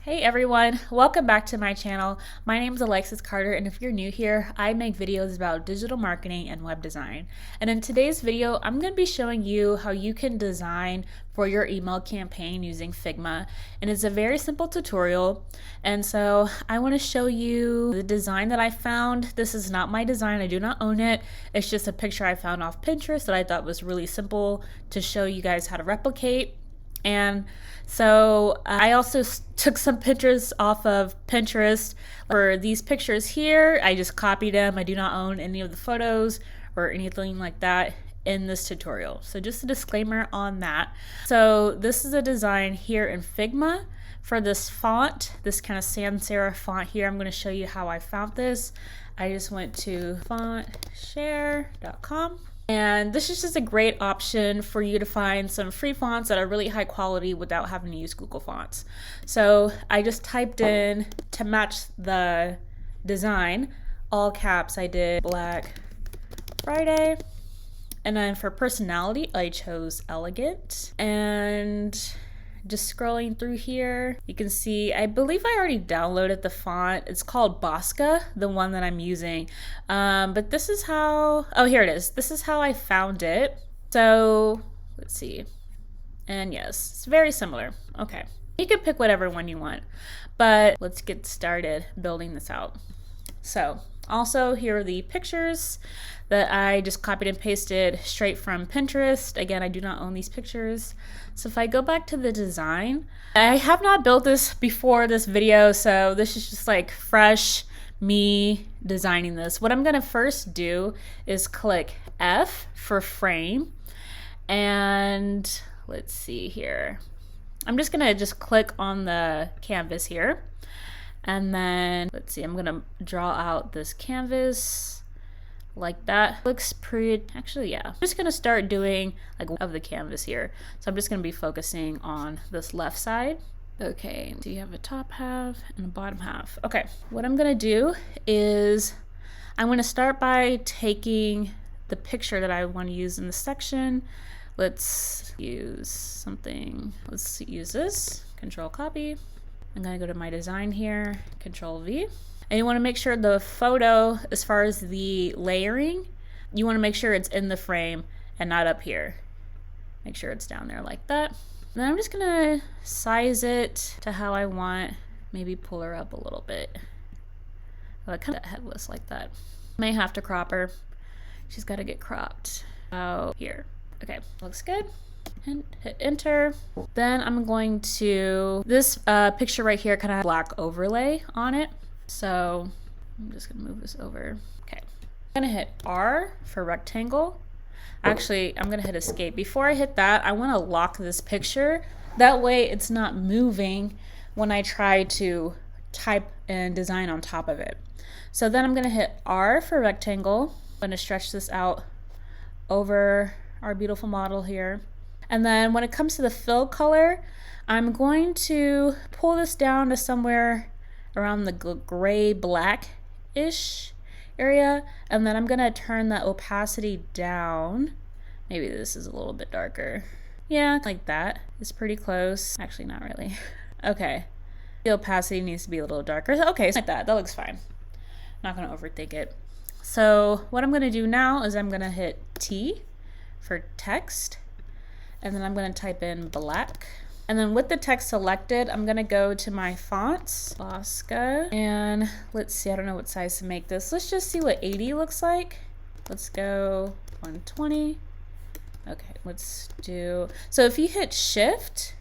Hey everyone, welcome back to my channel. My name is Alexis Carter, and if you're new here, I make videos about digital marketing and web design. And in today's video, I'm going to be showing you how you can design for your email campaign using Figma. And it's a very simple tutorial. And so I want to show you the design that I found. This is not my design, I do not own it. It's just a picture I found off Pinterest that I thought was really simple to show you guys how to replicate. And so I also took some pictures off of Pinterest. For these pictures here, I just copied them. I do not own any of the photos or anything like that in this tutorial. So just a disclaimer on that. So this is a design here in Figma for this font, this kind of sans serif font here. I'm going to show you how I found this. I just went to fontshare.com. And this is just a great option for you to find some free fonts that are really high quality without having to use Google Fonts. So I just typed in, to match the design, all caps, I did Black Friday. And then for personality, I chose elegant. And just scrolling through here, you can see, I believe I already downloaded the font. It's called Bosca, the one that I'm using. But this is how, oh, here it is. This is how I found it. So let's see. And yes, it's very similar. Okay. You can pick whatever one you want, but let's get started building this out. So also here are the pictures that I just copied and pasted straight from Pinterest. Again, I do not own these pictures. So if I go back to the design, I have not built this before this video, so this is just like fresh me designing this. What I'm gonna first do is click F for frame, and let's see here. I'm just gonna click on the canvas here. And then, let's see, I'm gonna draw out this canvas like that. Looks pretty, actually, yeah. I'm just gonna start doing like of the canvas here. So I'm just gonna be focusing on this left side. Okay, so you have a top half and a bottom half. Okay, what I'm gonna do is I'm gonna start by taking the picture that I wanna use in the section. Let's use something, let's use this, Control copy. I'm gonna go to my design here, Control V. And you wanna make sure the photo, as far as the layering, you wanna make sure it's in the frame and not up here. Make sure it's down there like that. And then I'm just gonna size it to how I want, maybe pull her up a little bit. Oh, I kind of headless like that. May have to crop her. She's gotta get cropped. Oh, here. Okay, looks good. And hit enter. Then I'm going to, this picture right here kind of has a black overlay on it. So I'm just gonna move this over. Okay, I'm gonna hit R for rectangle. Actually, I'm gonna hit escape. Before I hit that, I wanna lock this picture. That way it's not moving when I try to type and design on top of it. So then I'm gonna hit R for rectangle. I'm gonna stretch this out over our beautiful model here. And then when it comes to the fill color, I'm going to pull this down to somewhere around the gray black-ish area. And then I'm gonna turn that opacity down. Maybe this is a little bit darker. Yeah, like that. It's pretty close. Actually, not really. Okay, the opacity needs to be a little darker. Okay, so like that, that looks fine. Not gonna overthink it. So what I'm gonna do now is I'm gonna hit T for text. And then I'm going to type in black. And then with the text selected, I'm going to go to my fonts, Bosca. And let's see, I don't know what size to make this. Let's just see what 80 looks like. Let's go 120. Okay, let's do, so if you hit shift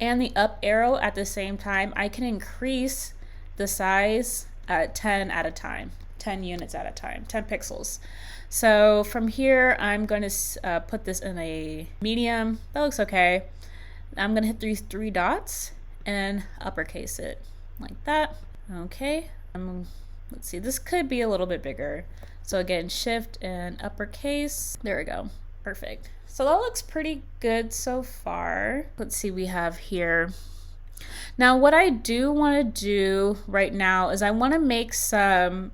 and the up arrow at the same time, I can increase the size at 10 at a time, 10 units at a time, 10 pixels. So from here, I'm going to put this in a medium. That looks okay. I'm going to hit these three dots and uppercase it like that. Okay. Let's see, this could be a little bit bigger. So again, shift and uppercase. There we go. Perfect. So that looks pretty good so far. Let's see, we have here. Now what I do want to do right now is I want to make some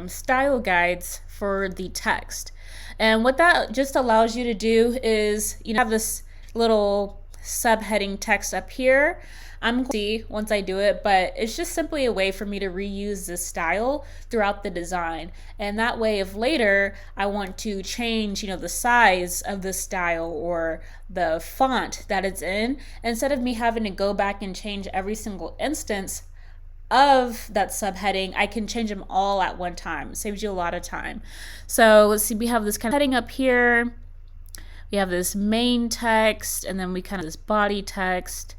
style guides for the text. And what that just allows you to do is, you know, have this little subheading text up here. I'm going to see once I do it, but it's just simply a way for me to reuse this style throughout the design. And that way, if later I want to change, the size of the style or the font that it's in, instead of me having to go back and change every single instance of that subheading, I can change them all at one time. It saves you a lot of time. So let's see, we have this kind of heading up here. We have this main text, and then we kind of this body text,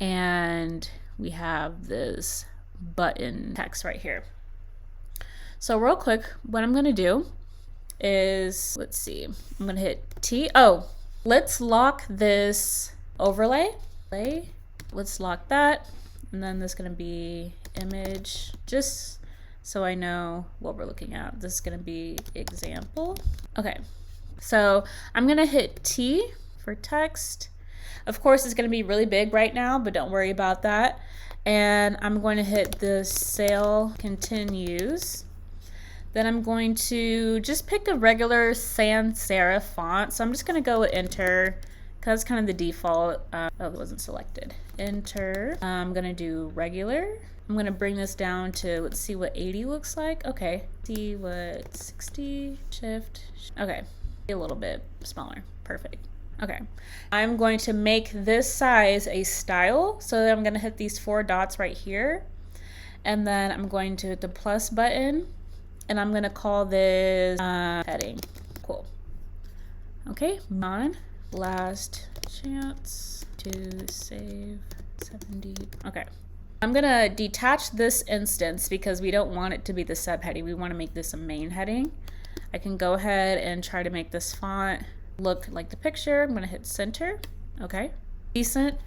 and we have this button text right here. So real quick, what I'm gonna do is, let's see, I'm gonna hit T. Oh, let's lock this overlay. Let's lock that. And then this is gonna be image, just so I know what we're looking at. This is gonna be example. Okay, so I'm gonna hit T for text. Of course, it's gonna be really big right now, but don't worry about that. And I'm going to hit the sale continues. Then I'm going to just pick a regular sans serif font. So I'm just gonna go with enter, because kind of the default. Oh, it wasn't selected. Enter. I'm gonna do regular. I'm gonna bring this down to, let's see what 80 looks like. Okay, see what 60, shift. Okay, a little bit smaller, perfect. Okay, I'm going to make this size a style. So I'm gonna hit these 4 dots right here. And then I'm going to hit the plus button, and I'm gonna call this heading. Cool. Okay, on. Last chance to save 70. Okay. I'm gonna detach this instance because we don't want it to be the subheading. We want to make this a main heading. I can go ahead and try to make this font look like the picture. I'm gonna hit center. Okay. Decent.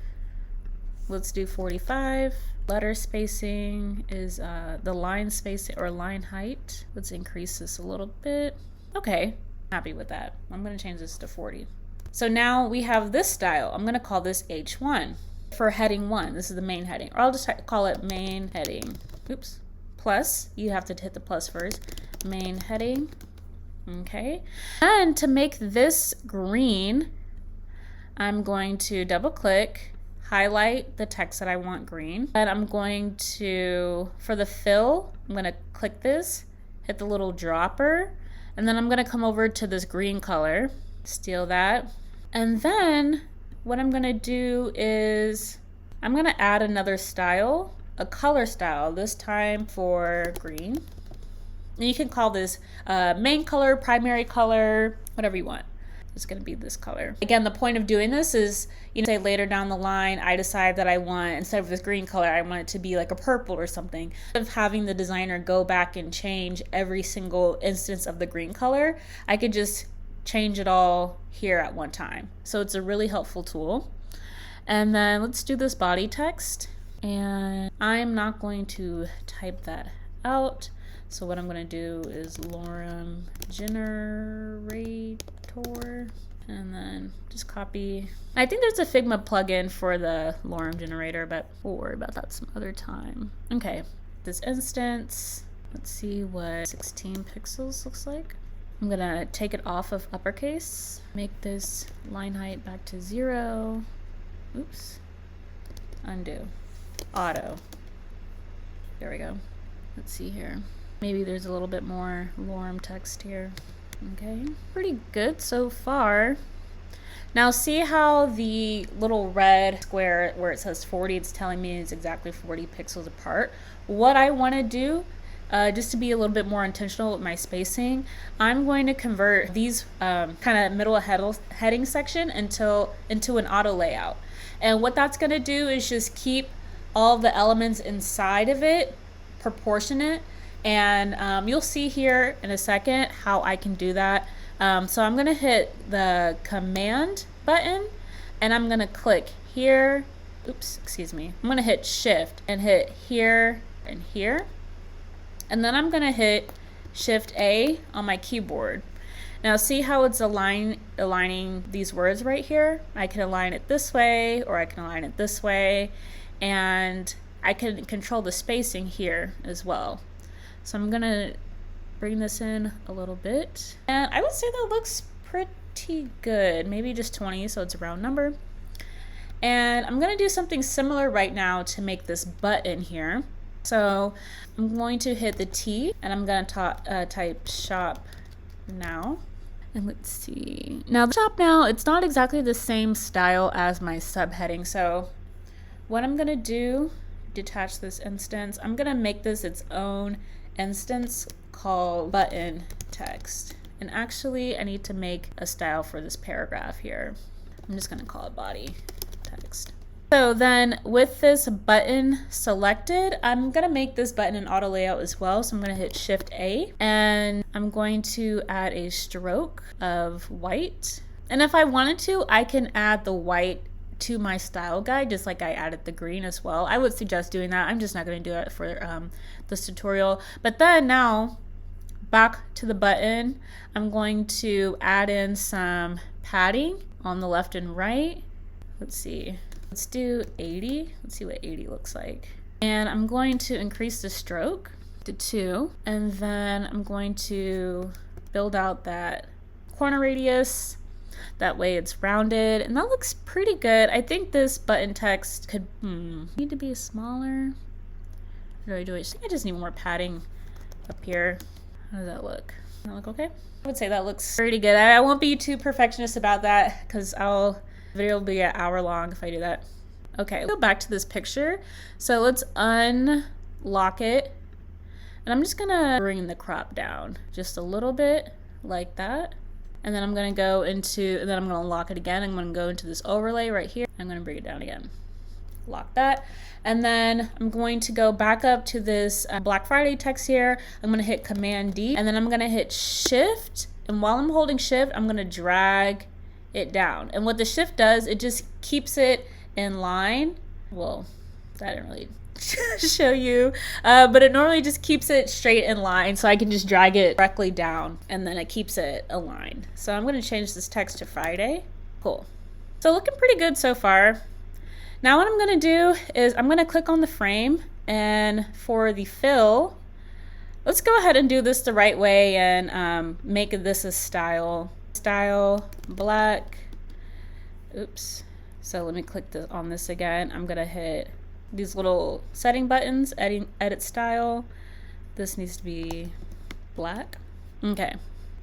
Let's do 45. Letter spacing is the line spacing or line height. Let's increase this a little bit. Okay. Happy with that. I'm gonna change this to 40. So now we have this style. I'm gonna call this H1 for heading 1. This is the main heading, or I'll just call it main heading. Oops, plus, you have to hit the plus first. Main heading, okay. And to make this green, I'm going to double click, highlight the text that I want green. And I'm going to, for the fill, I'm gonna click this, hit the little dropper, and then I'm gonna come over to this green color, steal that. And then what I'm gonna do is I'm gonna add another style, a color style, this time for green. And you can call this main color, primary color, whatever you want. It's gonna be this color. Again, the point of doing this is, say later down the line, I decide that I want, instead of this green color, I want it to be like a purple or something. Instead of having the designer go back and change every single instance of the green color, I could just change it all here at one time. So it's a really helpful tool. And then let's do this body text. And I'm not going to type that out. So what I'm going to do is lorem generator, and then just copy. I think there's a Figma plugin for the lorem generator, but we'll worry about that some other time. Okay, this instance, let's see what 16 pixels looks like. I'm gonna take it off of uppercase, make this line height back to 0. Oops, undo, auto. There we go. Let's see here. Maybe there's a little bit more lorem text here. Okay, pretty good so far. Now see how the little red square where it says 40, it's telling me it's exactly 40 pixels apart. What I want to do, just to be a little bit more intentional with my spacing, I'm going to convert these kind of middle heading section into an auto layout. And what that's going to do is just keep all the elements inside of it proportionate. And you'll see here in a second how I can do that. So I'm going to hit the command button and I'm going to click here. Oops, excuse me. I'm going to hit shift and hit here and here. And then I'm going to hit shift A on my keyboard. Now see how it's aligning these words right here? I can align it this way or I can align it this way. And I can control the spacing here as well. So I'm gonna bring this in a little bit. And I would say that looks pretty good. Maybe just 20, so it's a round number. And I'm gonna do something similar right now to make this button here. So I'm going to hit the T and I'm gonna type shop now. And let's see. Now the shop now, it's not exactly the same style as my subheading. So what I'm gonna do, detach this instance, I'm gonna make this its own instance called button text. And actually I need to make a style for this paragraph here. I'm just gonna call it body text. So then with this button selected, I'm gonna make this button an auto layout as well. So I'm gonna hit Shift A and I'm going to add a stroke of white. And if I wanted to, I can add the white to my style guide, just like I added the green as well. I would suggest doing that. I'm just not gonna do it for this tutorial. But then now, back to the button, I'm going to add in some padding on the left and right. Let's see. Let's do 80. Let's see what 80 looks like. And I'm going to increase the stroke to 2. And then I'm going to build out that corner radius. That way it's rounded. And that looks pretty good. I think this button text could need to be smaller. What do I do? I think I just need more padding up here. How does that look? Does that look okay? I would say that looks pretty good. I won't be too perfectionist about that because the video will be an hour long if I do that. Okay, go back to this picture. So let's unlock it. And I'm just gonna bring the crop down just a little bit like that. And then I'm gonna go into, and then I'm gonna lock it again. I'm gonna go into this overlay right here. I'm gonna bring it down again. Lock that. And then I'm going to go back up to this Black Friday text here. I'm gonna hit Command D and then I'm gonna hit Shift. And while I'm holding Shift, I'm gonna drag it down. And what the Shift does, it just keeps it in line. Well, that didn't really show you, but it normally just keeps it straight in line, so I can just drag it directly down and then it keeps it aligned. So I'm gonna change this text to Friday. Cool. So looking pretty good so far. Now what I'm gonna do is I'm gonna click on the frame, and for the fill, let's go ahead and do this the right way and make this a style black. Oops. So let me click on this again. I'm gonna hit these little setting buttons, edit style. This needs to be black. Okay,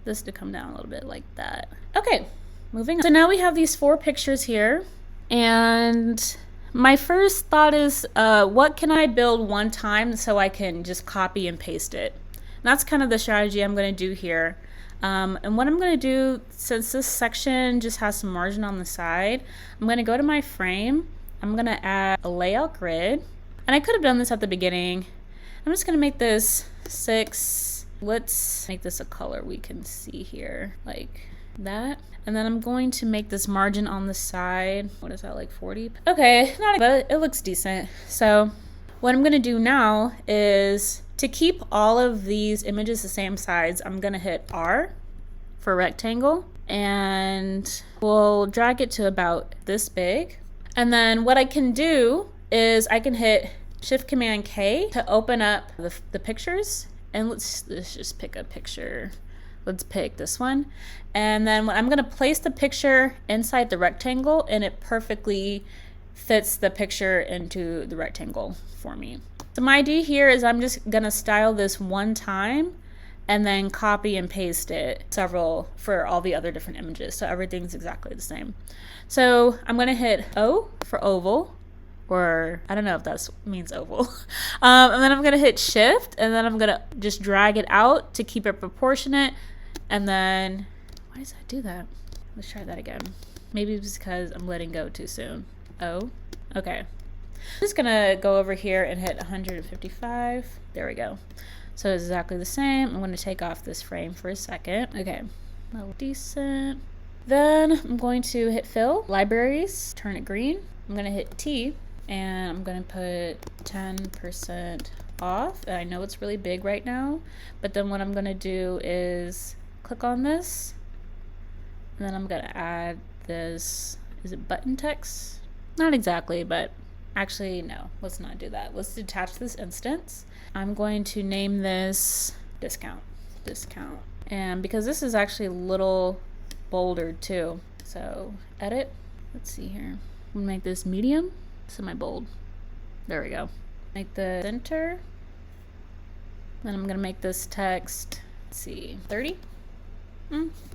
this to come down a little bit like that. Okay, moving on. So now we have these 4 pictures here, and my first thought is, what can I build one time so I can just copy and paste it? And that's kind of the strategy I'm gonna do here. And what I'm going to do, since this section just has some margin on the side, I'm going to go to my frame. I'm going to add a layout grid. And I could have done this at the beginning. I'm just going to make this 6. Let's make this a color we can see here, like that. And then I'm going to make this margin on the side. What is that, like 40? Okay, but it looks decent. So what I'm going to do now is, to keep all of these images the same size, I'm gonna hit R for rectangle, and we'll drag it to about this big. And then what I can do is I can hit Shift Command K to open up the pictures. And let's just pick a picture. Let's pick this one. And then I'm gonna place the picture inside the rectangle, and it perfectly fits the picture into the rectangle for me. So my idea here is I'm just gonna style this one time and then copy and paste it for all the other different images, so everything's exactly the same. So I'm gonna hit O for oval, or I don't know if that means oval. And then I'm gonna hit Shift, and then I'm gonna just drag it out to keep it proportionate. And then, why does that do that? Let's try that again. Maybe it's because I'm letting go too soon. O, okay. I'm just gonna go over here and hit 155. There we go. So it's exactly the same. I'm gonna take off this frame for a second. Okay, well, decent. Then I'm going to hit fill, libraries, turn it green. I'm gonna hit T, and I'm gonna put 10% off. And I know it's really big right now, but then what I'm gonna do is click on this, and then I'm gonna add this, is it button text? Not exactly, but actually, no, let's not do that. Let's detach this instance. I'm going to name this discount. And because this is actually a little bolder too, so edit. Let's see here. I'm gonna make this medium, semi-bold. There we go. Make the center. Then I'm gonna make this text, let's see, 30?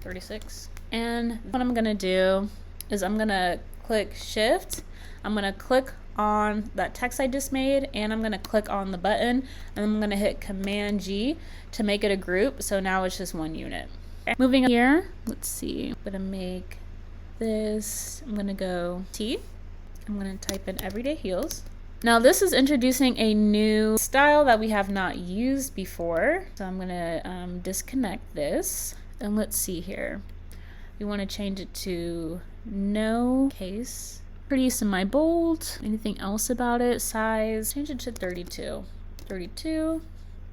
36. And what I'm gonna do is I'm gonna click Shift. I'm gonna click on that text I just made, and I'm gonna click on the button, and I'm gonna hit Command G to make it a group. So now it's just one unit. Okay. Moving here, let's see. I'm gonna make this, I'm gonna go T. I'm gonna type in everyday heels. Now this is introducing a new style that we have not used before. So I'm gonna disconnect this, and let's see here. We wanna change it to no case. Pretty semi-bold. Anything else about it? Size, change it to 32. 32,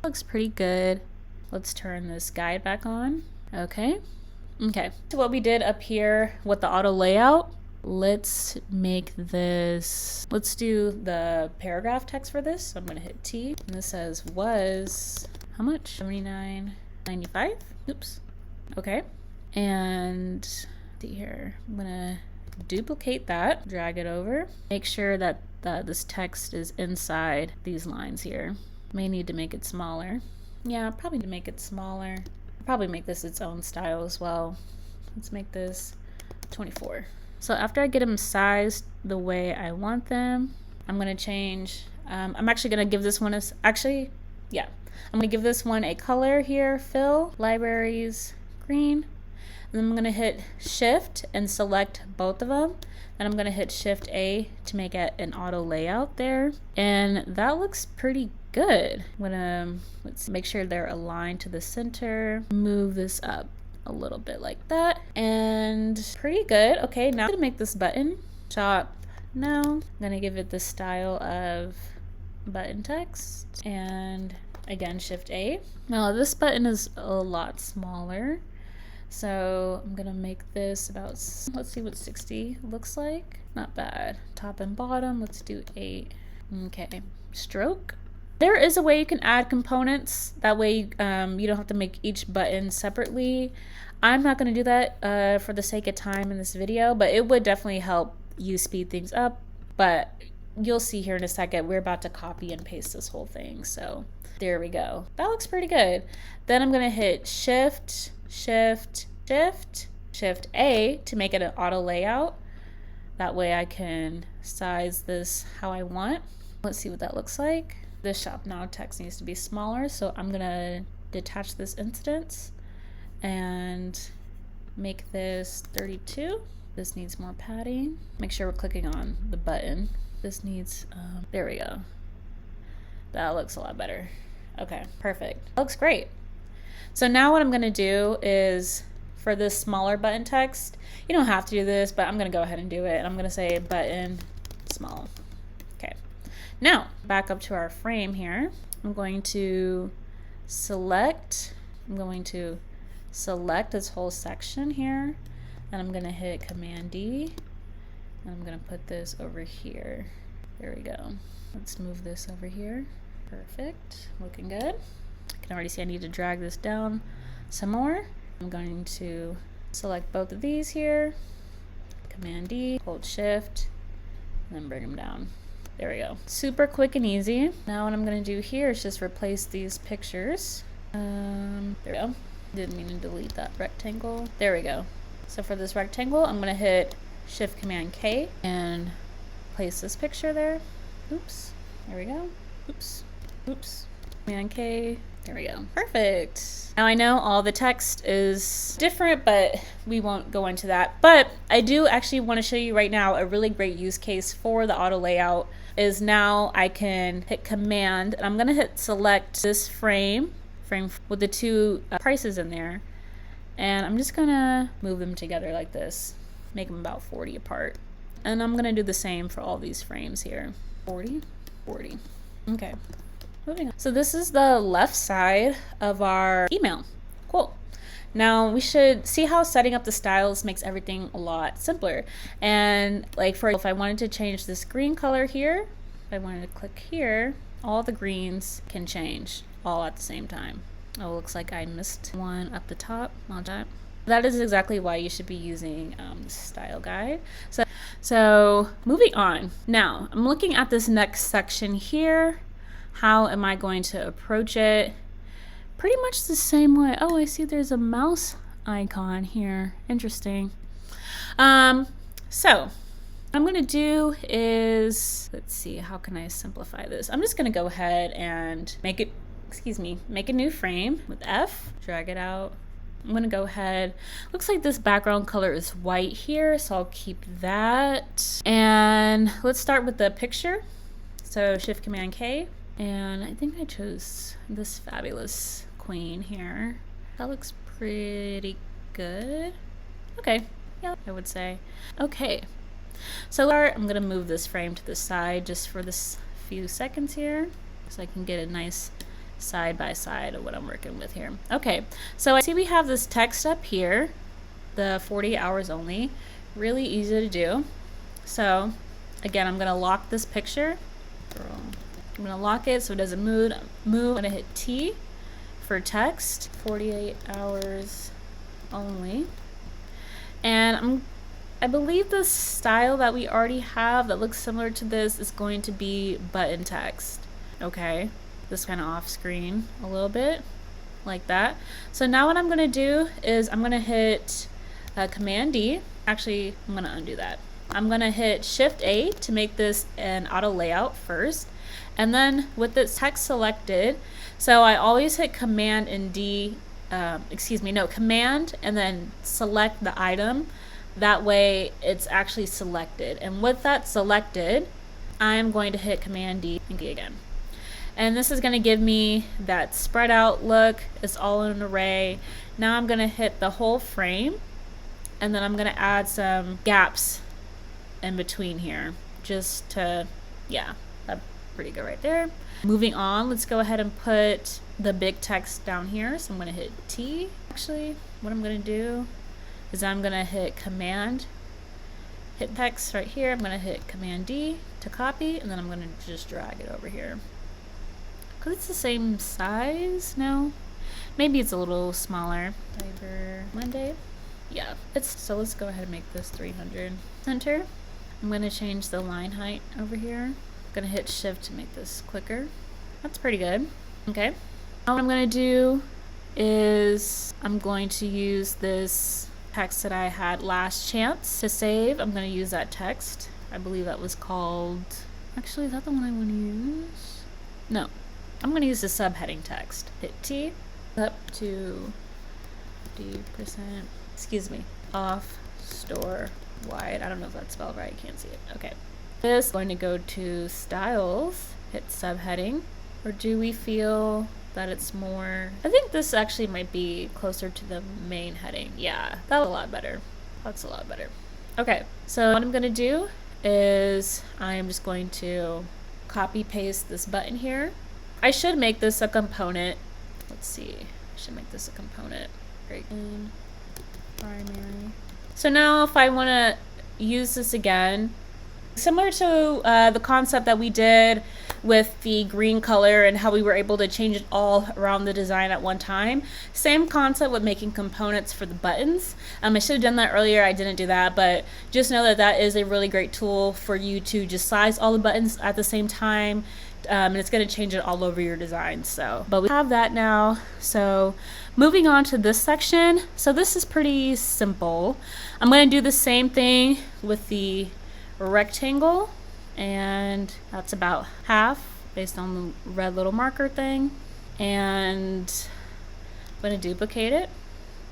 looks pretty good. Let's turn this guide back on. Okay. So what we did up here with the auto layout, let's make this, let's do the paragraph text for this. So I'm gonna hit T, and this says was, how much? $79.95. Oops. Okay. And see here, I'm gonna duplicate that, drag it over, make sure that this text is inside these lines here. May need to make it smaller. Yeah, probably to make it smaller. Probably make this its own style as well. Let's make this 24. So after I get them sized the way I want them, I'm gonna change, I'm actually gonna give this one I'm gonna give this one a color here, fill, libraries, green. And then I'm gonna hit Shift and select both of them. Then I'm gonna hit Shift A to make it an auto layout there. And that looks pretty good. I'm gonna, let's make sure they're aligned to the center. Move this up a little bit like that. And pretty good. Okay, now I'm gonna make this button. Shop now. I'm gonna give it the style of button text. And again, Shift A. Now this button is a lot smaller. So I'm gonna make this about, let's see what 60 looks like. Not bad. Top and bottom, let's do 8. Okay, stroke. There is a way you can add components. That way you don't have to make each button separately. I'm not gonna do that for the sake of time in this video, but it would definitely help you speed things up. But you'll see here in a second, we're about to copy and paste this whole thing. So there we go. That looks pretty good. Then I'm gonna hit Shift A to make it an auto layout. That way I can size this how I want. Let's see what that looks like. This shop now text needs to be smaller, so I'm gonna detach this instance and make this 32. This needs more padding. Make sure we're clicking on the button. This needs, there we go. That looks a lot better. Okay, perfect. That looks great. So now what I'm gonna do is, for this smaller button text, you don't have to do this, but I'm gonna go ahead and do it. And I'm gonna say button small. Okay. Now, back up to our frame here. I'm going to select this whole section here. And I'm gonna hit Command D. And I'm gonna put this over here. There we go. Let's move this over here. Perfect, looking good. I can already see I need to drag this down some more. I'm going to select both of these here, Command D, hold Shift, and then bring them down. There we go. Super quick and easy. Now what I'm gonna do here is just replace these pictures. There we go. Didn't mean to delete that rectangle. There we go. So for this rectangle, I'm gonna hit Shift Command K and place this picture there. Oops, there we go. Oops, oops, Command K. There we go. Perfect. Now I know all the text is different, but we won't go into that. But I do actually want to show you right now a really great use case for the auto layout is now I can hit Command and I'm going to hit select this frame with the two prices in there. And I'm just going to move them together like this, make them about 40 apart. And I'm going to do the same for all these frames here. 40, 40. Okay. Moving on. So this is the left side of our email. Cool. Now we should see how setting up the styles makes everything a lot simpler. And like for if I wanted to change this green color here, if I wanted to click here, all the greens can change all at the same time. Oh, looks like I missed one up the top. I'll That is exactly why you should be using the style guide. So moving on. Now, I'm looking at this next section here. How am I going to approach it? Pretty much the same way. Oh, I see there's a mouse icon here. Interesting. So what I'm gonna do is, let's see, how can I simplify this? I'm just gonna go ahead and make a new frame with F, drag it out. I'm gonna go ahead, looks like this background color is white here, so I'll keep that. And let's start with the picture. So Shift Command K, and I think I chose this fabulous queen here. That looks pretty good. Okay, yeah, I would say. Okay, so I'm gonna move this frame to the side just for this few seconds here, so I can get a nice side by side of what I'm working with here. Okay, so I see we have this text up here, the 40 hours only, really easy to do. So again, I'm gonna lock this picture. I'm gonna lock it so it doesn't move. I'm gonna hit T for text, 48 hours only. And I believe the style that we already have that looks similar to this is going to be button text. Okay, this kind of off screen a little bit like that. So now what I'm gonna do is I'm gonna hit Command D. Actually, I'm gonna undo that. I'm gonna hit Shift A to make this an auto layout first. And then with this text selected, so I always hit Command and D, Command and then select the item. That way it's actually selected. And with that selected, I'm going to hit Command D and D again. And this is going to give me that spread out look. It's all in an array. Now I'm going to hit the whole frame, and then I'm going to add some gaps in between here just to, yeah, that's pretty good right there. Moving on, let's go ahead and put the big text down here. So I'm going to hit T. Actually, what I'm going to do is I'm going to hit Command, hit text right here. I'm going to hit Command D to copy, and then I'm going to just drag it over here. Because it's the same size now. Maybe it's a little smaller. Cyber Monday. Yeah, so let's go ahead and make this 300. Center. I'm going to change the line height over here. I'm going to hit Shift to make this quicker. That's pretty good. Okay. Now what I'm going to do is I'm going to use this text that I had last chance to save. I'm going to use that text. I believe that was called, actually, is that the one I want to use? No. I'm going to use the subheading text. Hit T, up to 50%, off store wide. I don't know if that's spelled right, I can't see it. Okay. This is going to go to styles, hit subheading, or do we feel that it's more, I think this actually might be closer to the main heading. Yeah, that's a lot better. That's a lot better. Okay, so what I'm going to do is I'm just going to copy paste this button here. I should make this a component. Let's see. I should make this a component. Great. Primary. So now if I want to use this again, similar to the concept that we did with the green color and how we were able to change it all around the design at one time. Same concept with making components for the buttons. I should have done that earlier. I didn't do that, but just know that that is a really great tool for you to just size all the buttons at the same time. And it's going to change it all over your design. So, but we have that now. So moving on to this section. So this is pretty simple. I'm going to do the same thing with the rectangle, and that's about half based on the red little marker thing. And I'm going to duplicate it,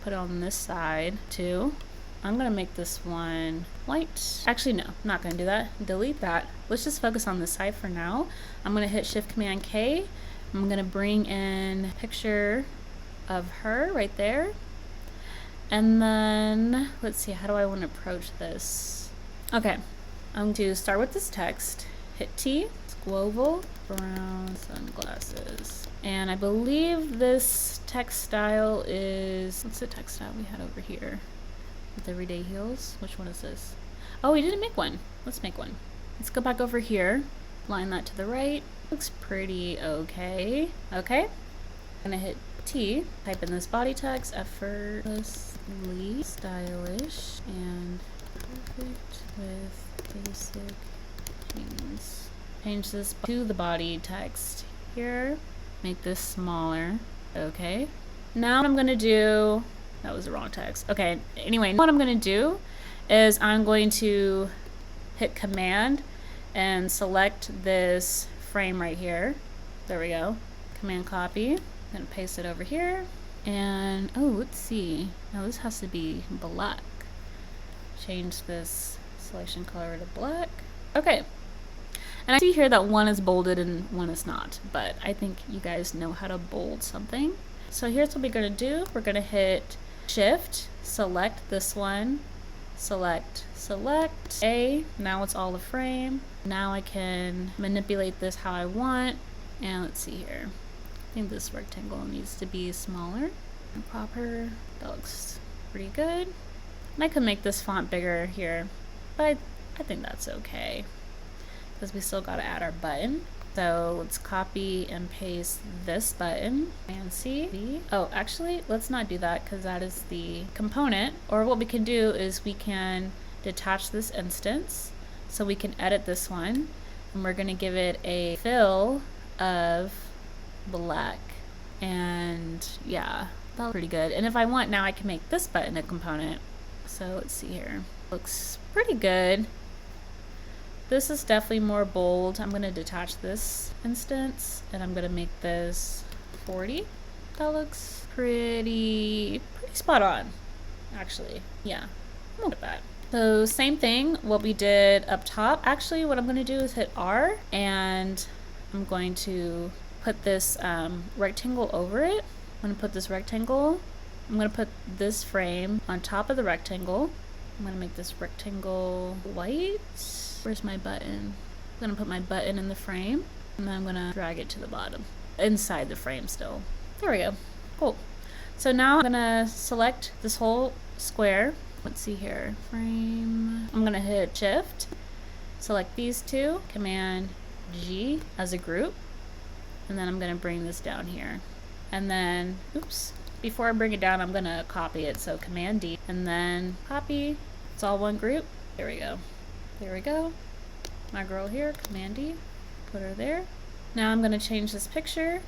put it on this side too. I'm going to make this one white. Actually, no, I'm not going to do that. Delete that. Let's just focus on this side for now. I'm going to hit Shift Command K. I'm going to bring in a picture of her right there. And then, let's see, how do I want to approach this? Okay, I'm going to start with this text. Hit T. It's global. Brown sunglasses. And I believe this text style is, what's the text style we had over here? With everyday heels. Which one is this? Oh, we didn't make one. Let's make one. Let's go back over here. Line that to the right. Looks pretty okay. Okay. I'm gonna hit T, type in this body text, effortlessly stylish and perfect with basic jeans. Change this to the body text here, make this smaller. Okay. Now what I'm gonna do, that was the wrong text. Okay, anyway, what I'm gonna do is I'm going to hit Command and select this frame right here. There we go. Command copy. I'm gonna paste it over here. And oh, let's see. Now this has to be black. Change this selection color to black. Okay. And I see here that one is bolded and one is not, but I think you guys know how to bold something. So here's what we're gonna do. We're gonna hit Shift, select this one, select A. Now it's all the frame. Now I can manipulate this how I want. And let's see here. I think this rectangle needs to be smaller and proper. That looks pretty good. And I can make this font bigger here, but I think that's okay because we still got to add our button. So let's copy and paste this button and see. Oh, actually, let's not do that because that is the component. Or what we can do is we can detach this instance. So we can edit this one and we're going to give it a fill of black. And yeah, that looks pretty good. And if I want now, I can make this button a component. So let's see here. Looks pretty good. This is definitely more bold. I'm going to detach this instance and I'm going to make this 40. That looks pretty spot on, actually. Yeah, I'm good with that. So same thing, what we did up top. Actually, what I'm going to do is hit R and I'm going to put this rectangle over it. I'm going to put this rectangle. I'm going to put this frame on top of the rectangle. I'm going to make this rectangle white. Where's my button? I'm gonna put my button in the frame and then I'm gonna drag it to the bottom, inside the frame still. There we go, cool. So now I'm gonna select this whole square. Let's see here, frame. I'm gonna hit Shift, select these two, Command G as a group, and then I'm gonna bring this down here. And then, oops, before I bring it down, I'm gonna copy it. So Command D, and then copy, it's all one group. There we go. There we go. My girl here, Command D, put her there. Now I'm gonna change this picture.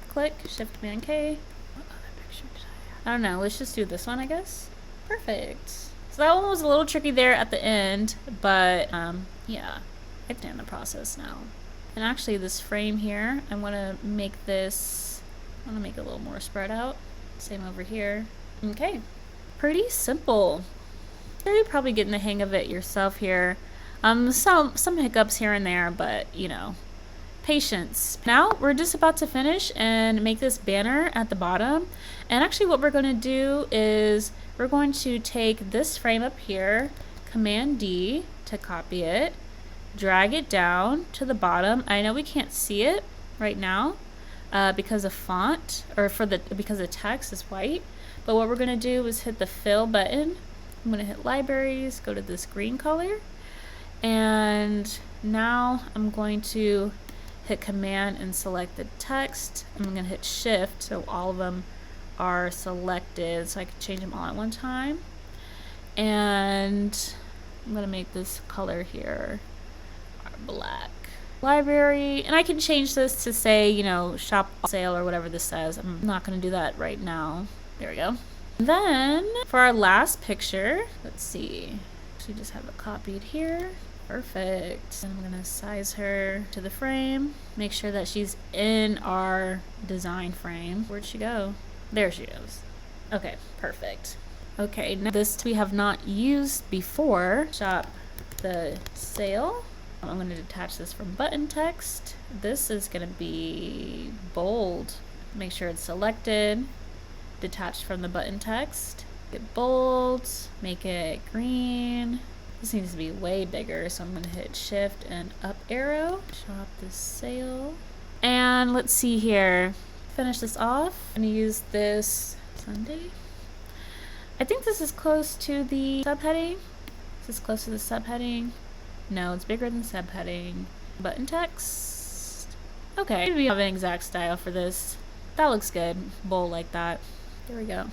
Click, Shift Command K. What other picture did I have? I don't know, let's just do this one, I guess. Perfect. So that one was a little tricky there at the end, but yeah, I understand the process now. And actually this frame here, I wanna make this, I wanna make it a little more spread out. Same over here. Okay, pretty simple. You're probably getting the hang of it yourself here. Some hiccups here and there, but you know, patience. Now we're just about to finish and make this banner at the bottom. And actually what we're going to do is we're going to take this frame up here, Command D to copy it, drag it down to the bottom. I know we can't see it right now because of font, or because the text is white. But what we're going to do is hit the fill button. I'm going to hit libraries, go to this green color, and now I'm going to hit Command and select the text. I'm going to hit Shift so all of them are selected so I can change them all at one time. And I'm going to make this color here black. Library, and I can change this to say, you know, shop sale or whatever this says. I'm not going to do that right now. There we go. Then for our last picture, let's see, we just have it copied here. Perfect. And I'm gonna size her to the frame, make sure that she's in our design frame. Where'd she go? There she goes. Okay, perfect. Okay, now this we have not used before. Shop the sale. I'm gonna detach this from button text. This is gonna be bold. Make sure it's selected. Detached from the button text. Make it bold, make it green. This needs to be way bigger, so I'm gonna hit Shift and up arrow. Shop the sale. And let's see here. Finish this off. I'm gonna use this Sunday. I think this is close to the subheading. Is this close to the subheading? No, it's bigger than subheading. Button text. Okay, maybe we have an exact style for this. That looks good. Bowl like that. There we go.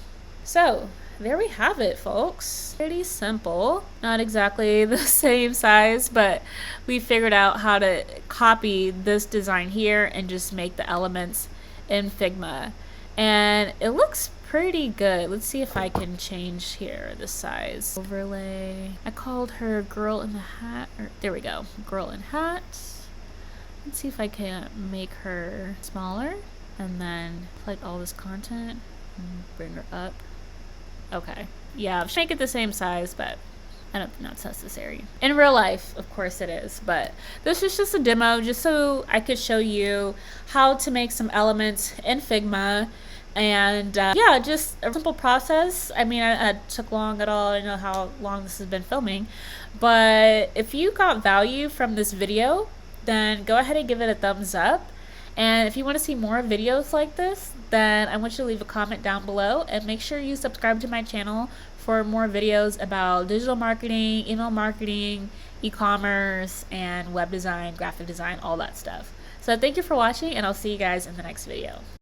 So there we have it, folks. Pretty simple. Not exactly the same size, but we figured out how to copy this design here and just make the elements in Figma. And it looks pretty good. Let's see if I can change here the size. Overlay. I called her girl in the hat. There we go. Girl in hat. Let's see if I can make her smaller and then select all this content and bring her up. Okay. Yeah, should make it the same size, but I don't think that's necessary. In real life, of course it is, but this was just a demo just so I could show you how to make some elements in Figma. And yeah, just a simple process. I mean, it took long at all. I know how long this has been filming, but if you got value from this video, then go ahead and give it a thumbs up. And if you want to see more videos like this, then I want you to leave a comment down below and make sure you subscribe to my channel for more videos about digital marketing, email marketing, e-commerce, and web design, graphic design, all that stuff. So thank you for watching, and I'll see you guys in the next video.